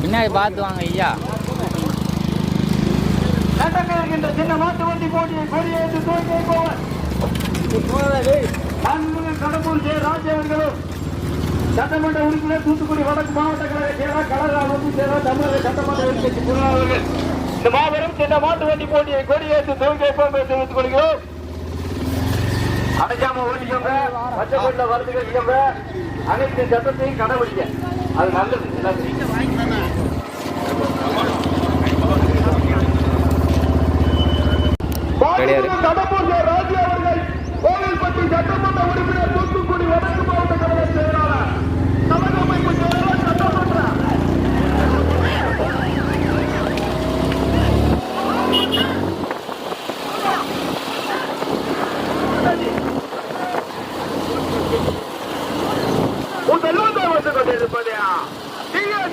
பின்னாடி பார்த்து வாங்க ஐயா. சின்ன மாட்டு வண்டி போட்டியை கொடியேற்று தூக்கி போவர் கடம்பூர் ஜெய ராஜ் அவர்களும் சட்டமன்ற உறுப்பினர் தூத்துக்குடி வடக்கு மாவட்ட கழக செயலர் கழக செயலர் தமிழக சட்டமன்ற எதிர்கட்சி பொருளாளர்கள் இந்த மாபெரும் சின்ன மாட்டு வண்டி போட்டியை கொடியேற்று துவக்கி வைப்போம் என்று தெரிவித்துக் கொள்கிறோம். அடைக்காம ஓடிக்கோங்க, பச்சை கொண்ட வருதுங்க, அனைத்து சட்டத்தையும் கடைபிடிக்க, அது நல்லது. கடம்பூர் ராஜா அவர்கள் கோவில்பட்டி சட்டமன்ற உறுப்பினர் தூத்துக்குடி வடக்கு மாவட்ட கழக செயலாளர் கழக அமைப்பு செயலாளர் சட்டமன்ற வந்து கொண்டிருப்பதையா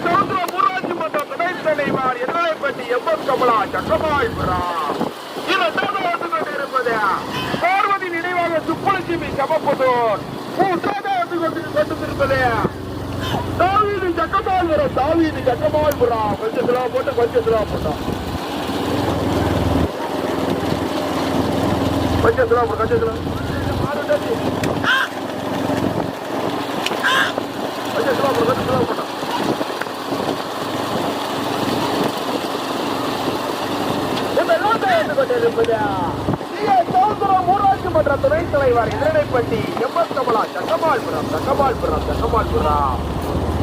சமுத்திரம் ஊராட்சி மன்ற துணைத் தலைவர் எல்லைப்பட்டி எம் கமலா சக்கமாய்புரா பார்வதி நினைவாக சுப்புலட்சுமி சமப்புதூர் கொண்டிருப்பது தாவீது சக்கமால்புரம் தாவீது சக்கமால்புரம் கொஞ்சம் சிலவா போட்டோம் கொஞ்சம் சிலவா போட்டோம் கொஞ்சம் சிலவா போட்டோம் கொஞ்சம் சிலவா போட்டோம் ஊராட்சி மன்ற துணைத் தலைவர் எதிரடைப்பட்டி எம் கமலா சக்கமால்புரம் சக்கமால்புரம் சக்கமால்புரம்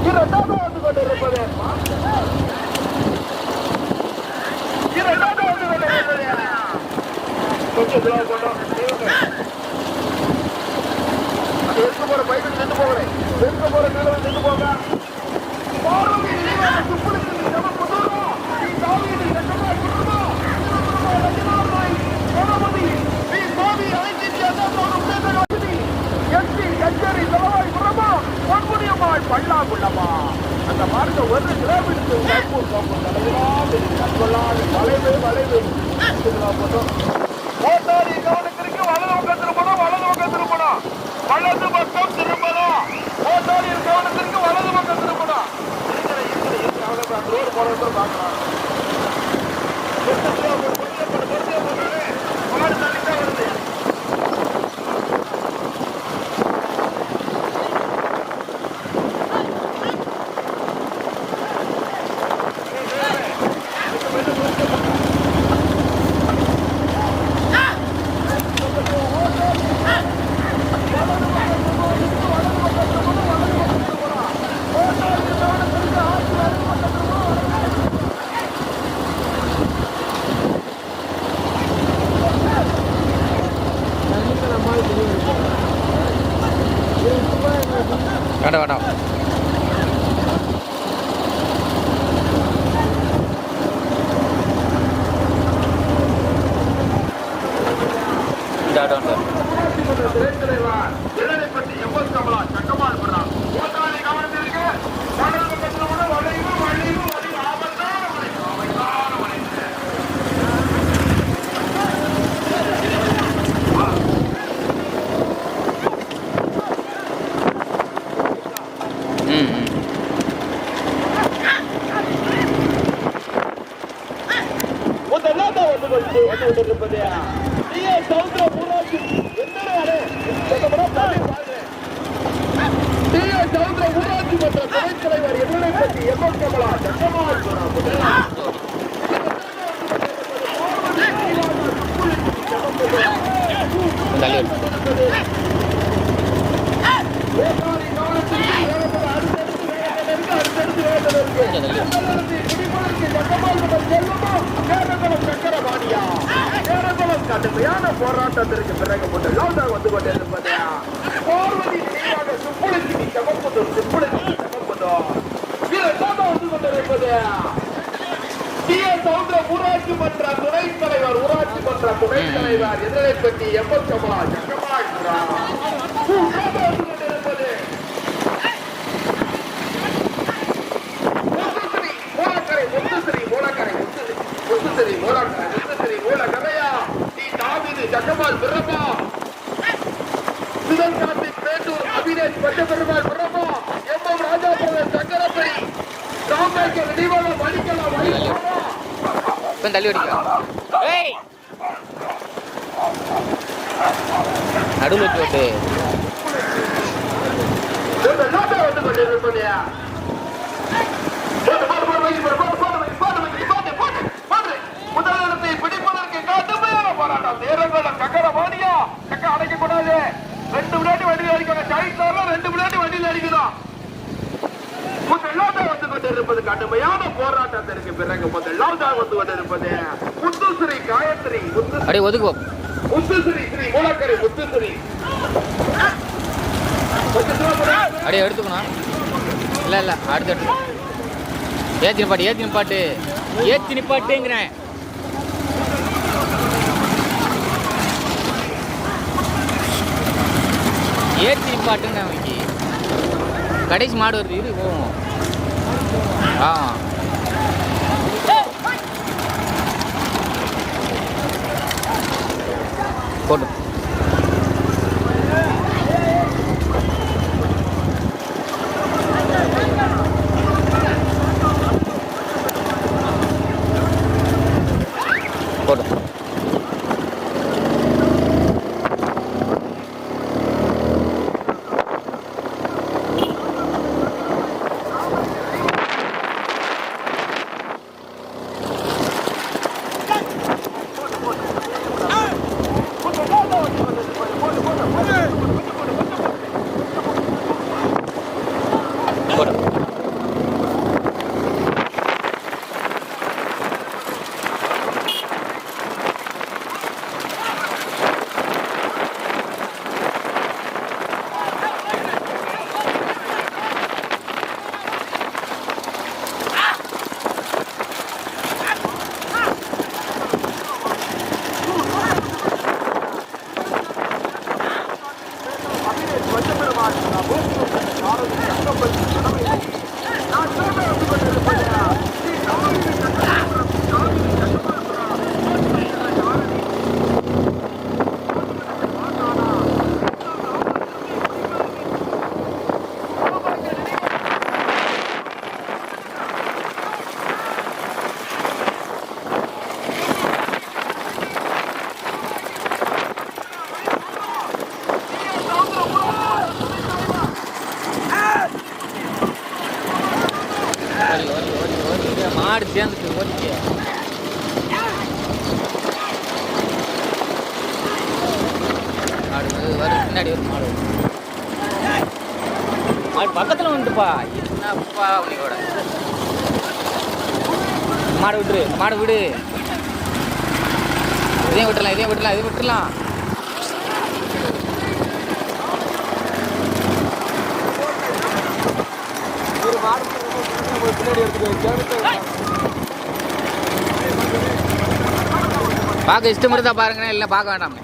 இரண்டாவது வந்து கொண்டிருப்பது எடுத்து போற பைபிள் நின்று போகிறேன் எடுத்து போற நிலவில் நின்று போக பல்லாங்குள்ளமா அந்த மார்க்க 1 கிலோமீட்டர் வளைவு வளைவு ஓட்டாரி கவனத்திற்கு வலது பக்கம் திரும்பணும் வலது பக்கம் திரும்பணும் வலது பக்கம் திரும்பணும் ஓட்டாரி கவனத்திற்கு வலது பக்கம் திரும்பணும் ரோடு போறது பார்க்கலாம் மாடு தள்ளித்தான் வருது வேண்டாம் வேண்டாம் கொண்டிருப்பது சவுந்தர ஊராட்சி சவுந்தர ஊராட்சி மன்ற துணைத் தலைவர் என்னை பற்றி எம்எம் கமலா சட்டமால் கடுமையான போராட்டத்திற்கு பிறகு வந்து கொண்டிருப்பது பார்வதி நினைவாக சுப்புளுக்கு சமப்பதும் சுப்புளுக்கு சமப்பதும் வந்து கொண்டிருப்பது சவுந்தர ஊராட்சி மன்ற துணைத் தலைவர் ஊராட்சி மன்ற துணைத் தலைவர் எதிரை பற்றி எம்எம் கமலா சட்டமா வந்து கொண்டிருப்பது முத்துஸ்ரீ மூலக்கரையா டி தாவீது ஜக்கமால் பிரபா சுதன் கார்த்திக் மேட்டூர் அபினேஷ் பட்டபெருமாள் பிரபா எம்எம் ராஜா பிரதர் சங்கரப்படி ராமேஸ்வர தீபாவளி மணிக்கலாம் தள்ளி அடிக்கலாம் நடுவில் வச்சு வந்து கொண்டிருப்பது முதலிடத்தை பிடிப்பதற்கு கடுமையான போராட்டம் நேரங்கள சக்கரபாணியா சக்க அடைக்கக்கூடாது 2 விளையாட்டு வண்டியில் அடிக்கணும் சைட்ல 2 விளையாட்டு வண்டியில் அடிக்கணும் முதலாவது வந்து கொண்டிருப்பது கடுமையான போராட்டத்திற்கு பிறகு முதலாவதாக வந்து கொண்டிருப்பது முத்துஸ்ரீ காயத்ரி முத்துஸ்ரீ ஸ்ரீ மூலக்கரை முத்துஸ்ரீ அப்படியே எடுத்துக்கணும் இல்ல அடுத்து ஏத்தி நிப்பாட்டுங்கிறேன் ஏத்தி நிப்பாட்டுங்க அவனுக்கு கடைசி மாடு வருது இது போவோம் போட்டு போட்டு மாடு சேர்ந்துட்டு ஓடிக்க மாடு வரும் பின்னாடி வரும் மாடு மாடு பக்கத்தில் வந்துட்டுப்பா என்னப்பா உனக்கோட மாடு விடு இதையும் விட்டுடலாம் பார்க்க இஷ்டம் இருந்தா பாருங்கண்ணே, இல்லை பார்க்க வேண்டாம்.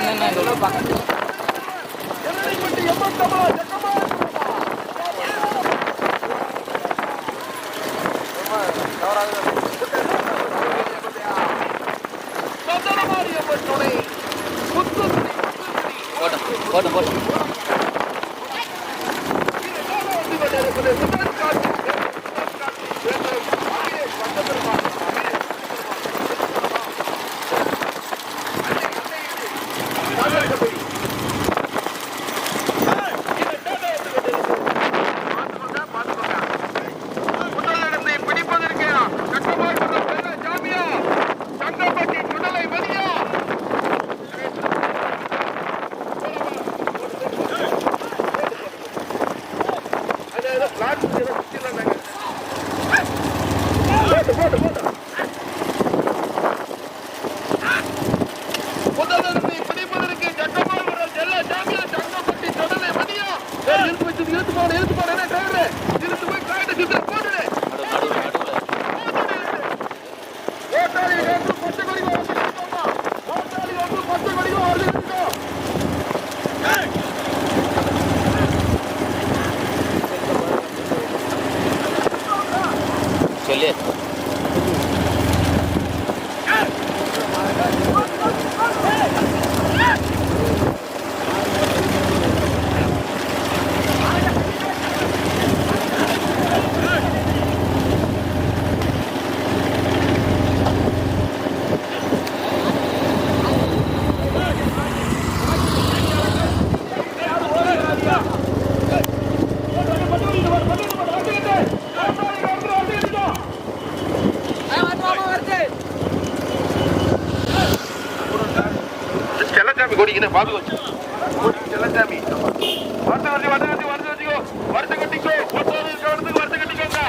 என்னென்ன இதெல்லாம் பார்க்க போட்டோம் போட்டோம் சொல்லு கொடிக்கிற பாது வச்சு செல்லச்சாமி வருஷம் வச்சுக்கோ வருஷம் கட்டிக்கோ வருஷம் கட்டிக்கோங்க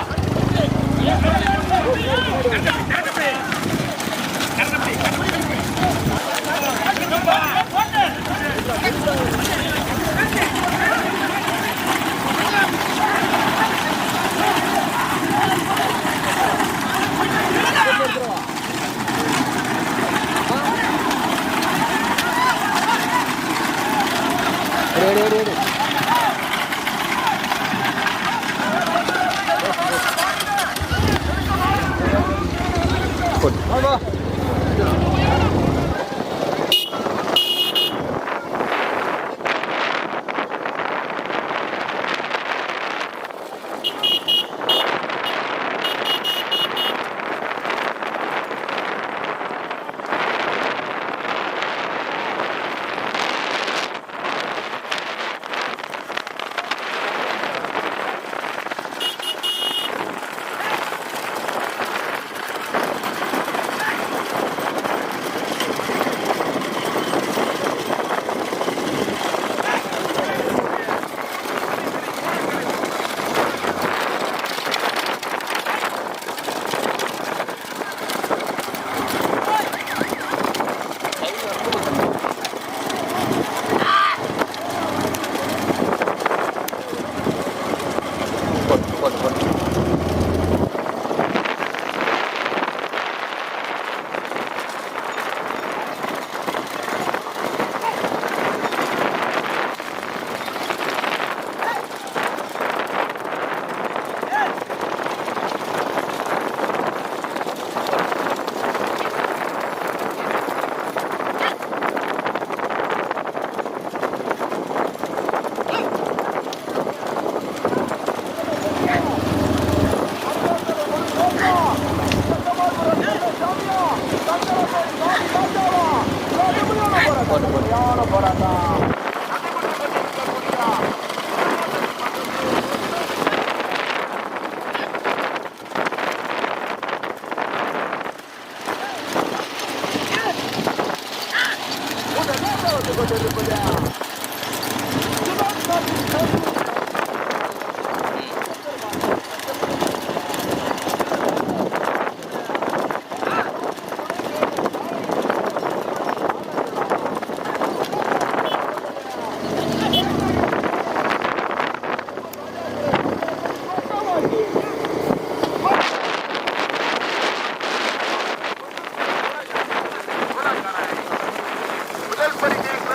முதல் பரிசை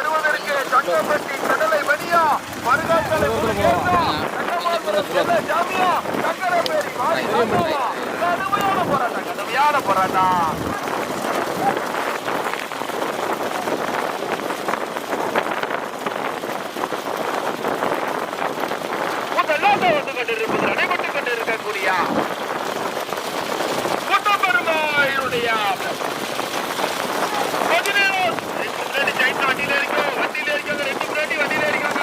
தங்கப்பட்டி கடலை மணியா மருகாக்கலை ஜாமியா சங்கரப்பேரி கடுமையான போராட்டம் வந்து கொண்டிருப்பது நடைபெற்றுக் கொண்டிருக்கக்கூடிய கூட்டப்பெருமாளுடைய வண்டியில இருக்கோம் வண்டியில இருக்காங்க 2 முன்னாடி வண்டியில இருக்காங்க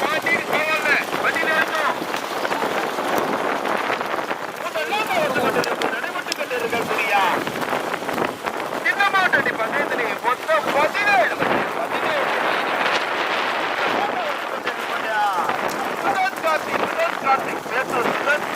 பாட்டி போவாங்க வண்டியில இருக்கோம் வந்து கொண்டிருப்பது நடைபெற்றுக் கொண்டிருக்கக்கூடிய சின்ன மாட்டடி பந்தயத்திலே மொத்தம் 17 கார்த்திக் பேசு கார்த்திக்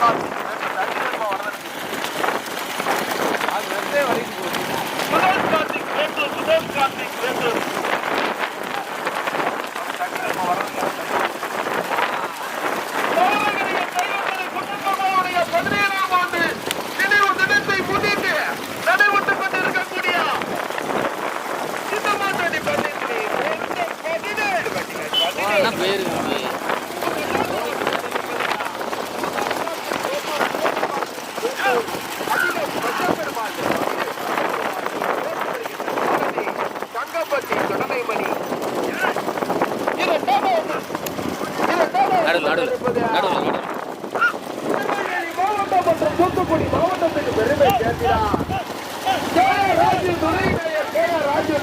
தூத்துக்குடி மாவட்டத்துக்கு பெருமை சேர்க்கிறார்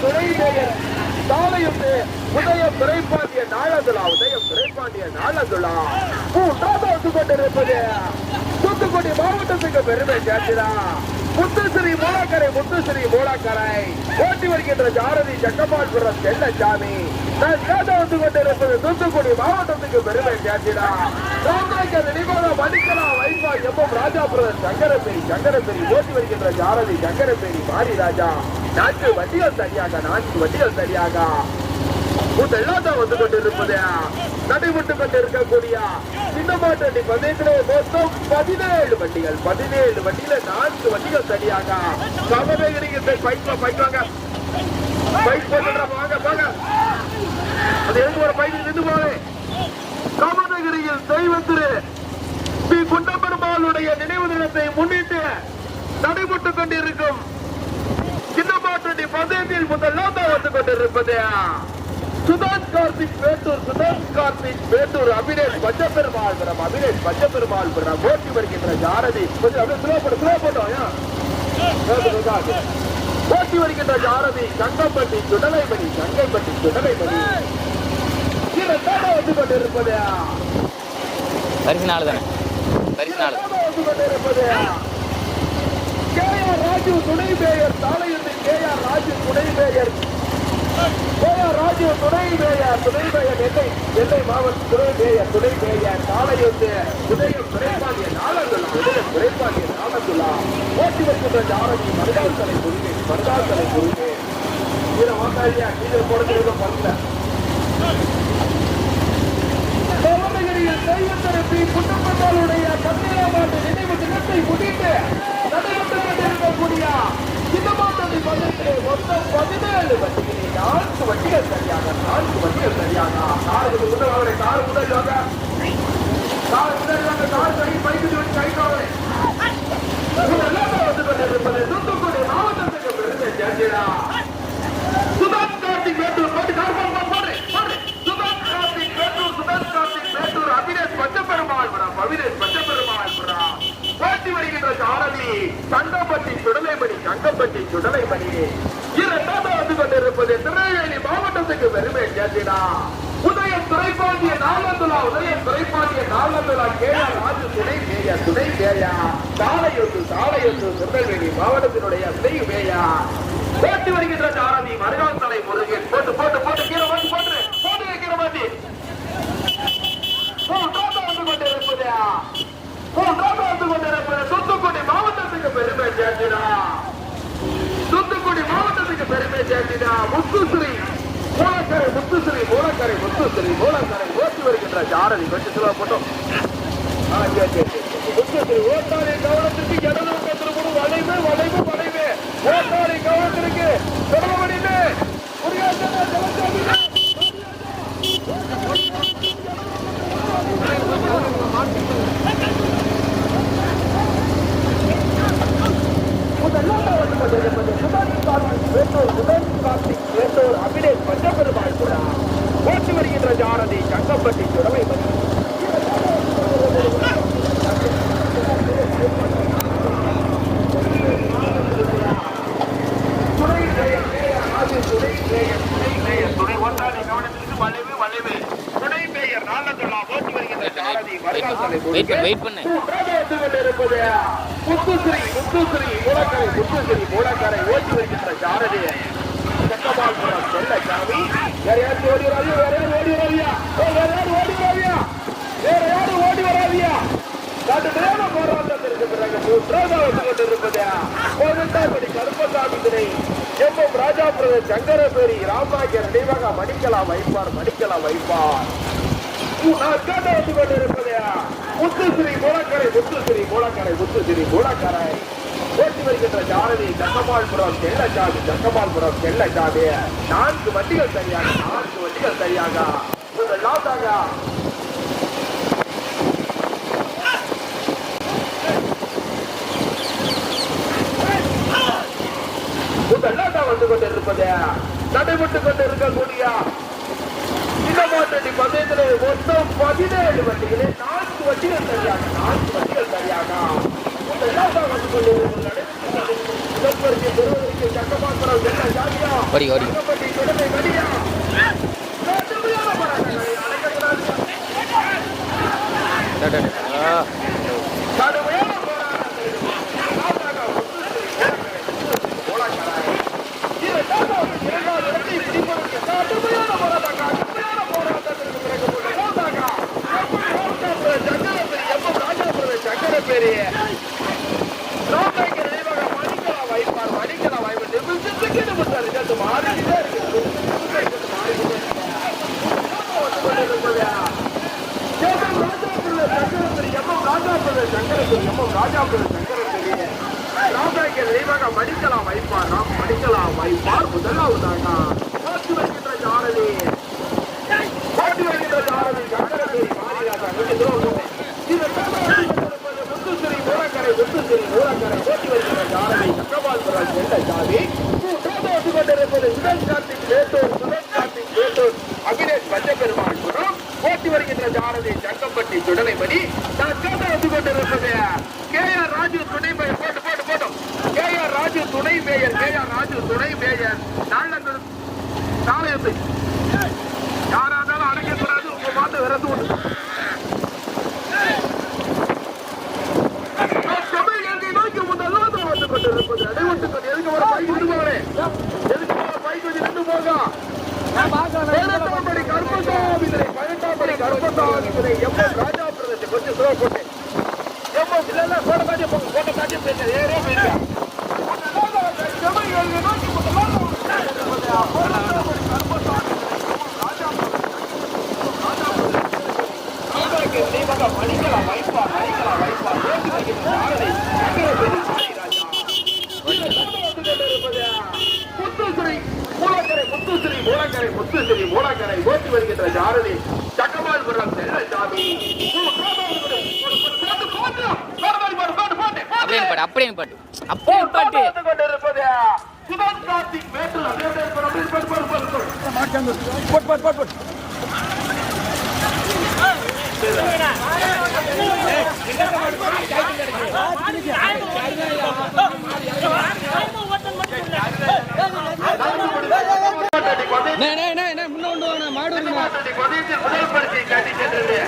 துணை மேயர் சாலையுண்டு உதயம் துறைப்பாண்டிய நாளதுலா வந்து கொண்டிருப்பது தூத்துக்குடி மாவட்டத்துக்கு பெருமை சேர்க்கிறார் முத்துஸ்ரீ மூலக்கரை ஓட்டி வருகின்ற ஜாரதி ஜக்கமால்புரம் செல்லசாமி வந்து கொண்டிருப்பது தூத்துக்குடி மாவட்டத்துக்கு பெருமை சேர்க்கிறார் மணிக்கலாம் வைப்பா எம் ராஜாபுரம் சங்கரப்பேரி ஓட்டி வருகின்ற ஜாரதி சங்கரப்பேரி மாரி ராஜா 4 வண்டிகள் சரியாக வந்து கொண்டிருப்பது நடைபெற்றுக் கொண்டிருக்கக்கூடிய சின்னமாட்டடி பந்தயத்திலே மொத்தம் 17 வண்டிகள் 17 வண்டியில 4 வண்டிகள் சரியாக சமநகரிகத்தை பைக் வாங்க அது எதுக்கு ஒரு பைக் நின்று போவே சமநகரியில் தெய்வத்திரு ஸ்ரீ குண்டபெருமாளுடைய நினைவு தினத்தை முன்னிட்டு நடைபெற்றுக் கொண்டிருக்கும் சின்னமாட்டடி பந்தயத்தில் முதலாக வந்து கொண்டிருப்பது சுதான் கார்த்திக் பேட்டூர் அபினேஷ் பஞ்சபெருமாள்புரம் ஓட்டி வருகின்ற ஜாரதி ஓட்டி வருகின்ற ஜாரதி சங்கம்பட்டி சுடலைமணி வந்து கொண்டிருப்பது KR ராஜு துணை மேயர் சாலையுண்டு KR ராஜு துணை மேயர் எல்லை மாவட்ட துணை மேயர் சாலையுண்டு உதயம் துறைப்பாண்டிய நாளந்துலா ஓட்டி வருகின்ற ஜாரதி மருதாசலை புரிவே இதில் வாக்காளியா கீழே போடுறது பண்ணல சோழகிரியில் தெய்வத்தரப்பி குண்டப்பட்டாளுடைய கண்ணீராமாட்டு நினைவு தினத்தை முன்னிட்டு நடைபெற்றுக் கொண்டிருக்கக்கூடிய சின்னமாட்டடி பந்தயத்திலே மொத்தம் 17 வண்டிகளில் 4 வண்டிகள் சரியாக கார் முன்னாடி வந்து கொண்டிருப்பது தூத்துக்குடி மாவட்டத்துக்கு பெருமை சேர்க்கிறார் சுதான் கார்த்திக் பேட்டூர் அபினேஷ் பஞ்சபெருமாள்புரம் ஓட்டி வருகின்ற சாரதி சங்கம்பட்டி சுடலைமணி இரண்டாவது வந்து கொண்டிருப்பது திருநெல்வேலி மாவட்டத்துக்கு பெருமை சேர்க்கிறார் உதயம் துறைப்பாண்டிய நாளந்துலா KR ராஜு துணை மேயர் சாலையொன்று திருநெல்வேலி மாவட்டத்தினுடைய துணை மேயர் ஓட்டி வருகின்ற சாரதி மருகாத்தலை முருகன் போட்டு கீழே போட்டு வைக்கிற மாதிரி வந்து கொண்டிருப்பது தூத்துக்குடி மாவட்டத்துக்கு பெருமை சேர்த்தினா முத்துஸ்ரீ மூலக்கரை ஓட்டி வருகின்ற ஜாரதி கொஞ்சம் சில போட்டோம் முத்துஸ்ரீ ஓட்டாளி கவனத்திற்கு இடது பக்கத்தில் வளைவு ஓட்டாளி கவனத்திற்கு தொடர்பு வேட்டூர் முதல் கார்த்திக் வேட்டூர் அபிடேஷ் பஞ்சபெருமாள் கூட ஓட்டி வருகின்ற ஜாரதி சங்கப்பட்டி சுடலை வெயிட் பண்ணு முத்துஸ்ரீ மூலக்கரை முத்துஸ்ரீ மூலக்கரை ஓட்டி வருகின்ற ஜாரதி சக்கமால்புரம் செல்லசாமி வேற யாரும் ஓடி வராதியா வேற யாரும் ஓடி வராதியா சற்று நேர போராட்டத்திற்கு பிறகு மூன்றாவது கொண்டிருப்பது 18ஆம் படி கருப்பசாமி துணை எம்எம் ராஜாபுரம் சங்கரபேரி ராமாயர் நினைவாக மணிக்கலாம் வைப்பார் வந்து கொண்டிருப்பது முத்துஸ்ரீ மூலக்கரை ஓட்டி வருகின்ற ஜாரதி சக்கமால்புரம் செல்லசாமி 4 வண்டிகள் சரியாக முதலாவதாக வந்து கொண்டிருப்பது நடைபெற்றுக் கொண்டிருக்கக்கூடிய இந்த மாற்றடி பந்தயத்திலே மொத்தம் 17 வண்டிகளே 4 வண்டிகள் சரியாக வந்து கொண்டிருக்கிறது சக்கமால்புரம் மடிக்கலாம் வைப்பார் முதலாவதாக ஓட்டி வருகின்ற ஜாரதி முத்துஸ்ரீ மூலக்கரை ஓட்டி வருகின்ற ஜாரதி சக்கமால்புரம் செல்லசாமி கொண்டிருப்பது சுதன் கார்த்திக் வேட்டூர் அபிடேஷ் பஞ்சபெருமாள் புறம் ஓட்டி வருகின்ற ஜாரதி சங்கப்பட்டி சுடலைமணி வந்து கொண்டிருப்பது KR ராஜு துணை மேயர் போட்டும் KR ராஜு துணை மேயர் நாளையத்தை யாரா இருந்தாலும் அடைக்கக்கூடாது உங்க மாட்டு விரது உண்டு நோக்கி முதல்ல வந்து கொண்டிருப்பது அடைவட்டுக்கு எதுக்கு வர பைக் நின்று பைக் வச்சு நின்று போக 18ஆம் படி கருப்பசாமி எம்எம் ராஜா பிரதேச கொஞ்சம் ஸ்லோ போட்டு எம்எம் போட்ட காட்சியம் பேச ஏறே போயிருக்கா மணிக்கலாம் வைப்பா முத்துஸ்ரீ மூலக்கரை ஓட்டி வருகின்ற ஜாரதி சக்கமால்புரம் செல்லசாமி அப்படியே பாட்டு கொண்டிருப்பது சுதன் கார்த்திக் மாடு முதல் பரிசை காட்டி சென்றது